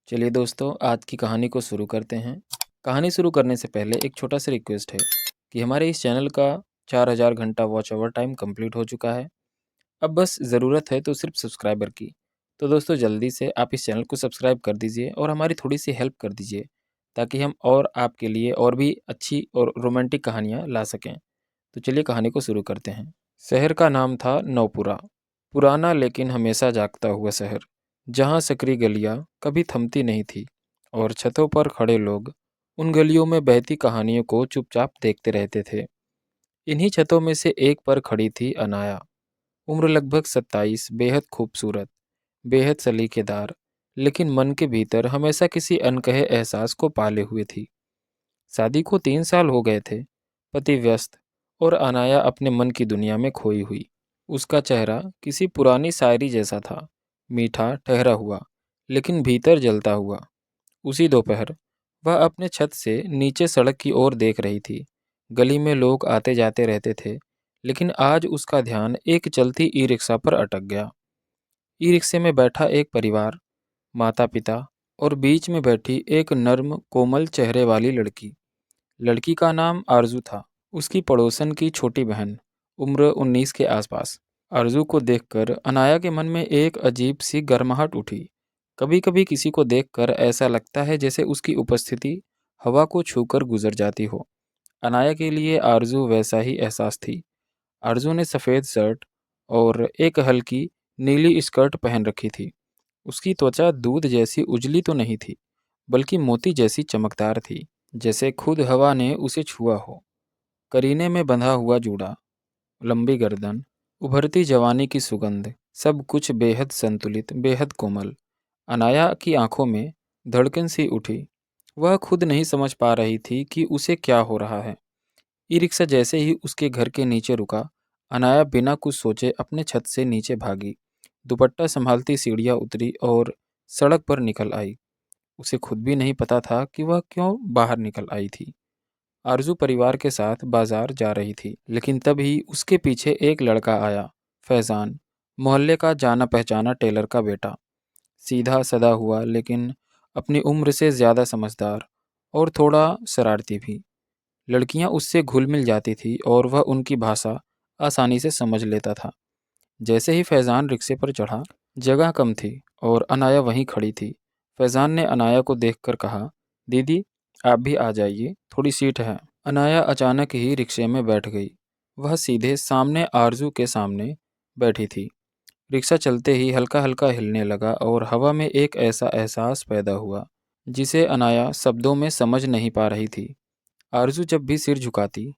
चलिए दोस्तों, आज की कहानी को शुरू करते हैं। कहानी शुरू करने से पहले एक छोटा सा रिक्वेस्ट है कि हमारे इस चैनल का 4000 घंटा वॉच ओवर टाइम कंप्लीट हो चुका है। अब बस ज़रूरत है तो सिर्फ सब्सक्राइबर की। तो दोस्तों, जल्दी से आप इस चैनल को सब्सक्राइब कर दीजिए और हमारी थोड़ी सी हेल्प कर दीजिए, ताकि हम और आपके लिए और भी अच्छी और रोमांटिक कहानियाँ ला सकें। तो चलिए कहानी को शुरू करते हैं। शहर का नाम था नौपुरा। पुराना लेकिन हमेशा जागता हुआ शहर, जहाँ सकरी गलियाँ कभी थमती नहीं थी और छतों पर खड़े लोग उन गलियों में बहती कहानियों को चुपचाप देखते रहते थे। इन्हीं छतों में से एक पर खड़ी थी अनाया। उम्र लगभग 27, बेहद खूबसूरत, बेहद सलीकेदार, लेकिन मन के भीतर हमेशा किसी अनकहे एहसास को पाले हुए थी। शादी को 3 साल हो गए थे। पति व्यस्त और अनाया अपने मन की दुनिया में खोई हुई। उसका चेहरा किसी पुरानी शायरी जैसा था, मीठा ठहरा हुआ, लेकिन भीतर जलता हुआ। उसी दोपहर वह अपने छत से नीचे सड़क की ओर देख रही थी। गली में लोग आते जाते रहते थे, लेकिन आज उसका ध्यान एक चलती ई रिक्शा पर अटक गया। ई रिक्शे में बैठा एक परिवार, माता पिता और बीच में बैठी एक नर्म कोमल चेहरे वाली लड़की। लड़की का नाम आरजू था, उसकी पड़ोसन की छोटी बहन, उम्र 19 के आसपास। आरजू को देखकर अनाया के मन में एक अजीब सी गर्माहट उठी। कभी कभी किसी को देखकर ऐसा लगता है जैसे उसकी उपस्थिति हवा को छूकर गुजर जाती हो। अनाया के लिए आरजू वैसा ही एहसास थी। आरजू ने सफ़ेद शर्ट और एक हल्की नीली स्कर्ट पहन रखी थी। उसकी त्वचा दूध जैसी उजली तो नहीं थी, बल्कि मोती जैसी चमकदार थी, जैसे खुद हवा ने उसे छुआ हो। करीने में बंधा हुआ जूड़ा, लंबी गर्दन, उभरती जवानी की सुगंध, सब कुछ बेहद संतुलित, बेहद कोमल। अनाया की आंखों में धड़कन सी उठी। वह खुद नहीं समझ पा रही थी कि उसे क्या हो रहा है। ई रिक्शा जैसे ही उसके घर के नीचे रुका, अनाया बिना कुछ सोचे अपने छत से नीचे भागी, दुपट्टा संभालती सीढ़ियाँ उतरी और सड़क पर निकल आई। उसे खुद भी नहीं पता था कि वह क्यों बाहर निकल आई थी। आरजू परिवार के साथ बाजार जा रही थी, लेकिन तभी उसके पीछे एक लड़का आया। फैजान, मोहल्ले का जाना पहचाना टेलर का बेटा। सीधा सदा हुआ, लेकिन अपनी उम्र से ज़्यादा समझदार और थोड़ा शरारती भी। लड़कियां उससे घुल मिल जाती थी और वह उनकी भाषा आसानी से समझ लेता था। जैसे ही फैज़ान रिक्शे पर चढ़ा, जगह कम थी और अनाया वहीं खड़ी थी। फैज़ान ने अनाया को देखकर कहा, दीदी आप भी आ जाइए, थोड़ी सीट है। अनाया अचानक ही रिक्शे में बैठ गई। वह सीधे सामने आरजू के सामने बैठी थी। रिक्शा चलते ही हल्का हल्का हिलने लगा और हवा में एक ऐसा एहसास पैदा हुआ जिसे अनाया शब्दों में समझ नहीं पा रही थी। आरजू जब भी सिर झुकाती,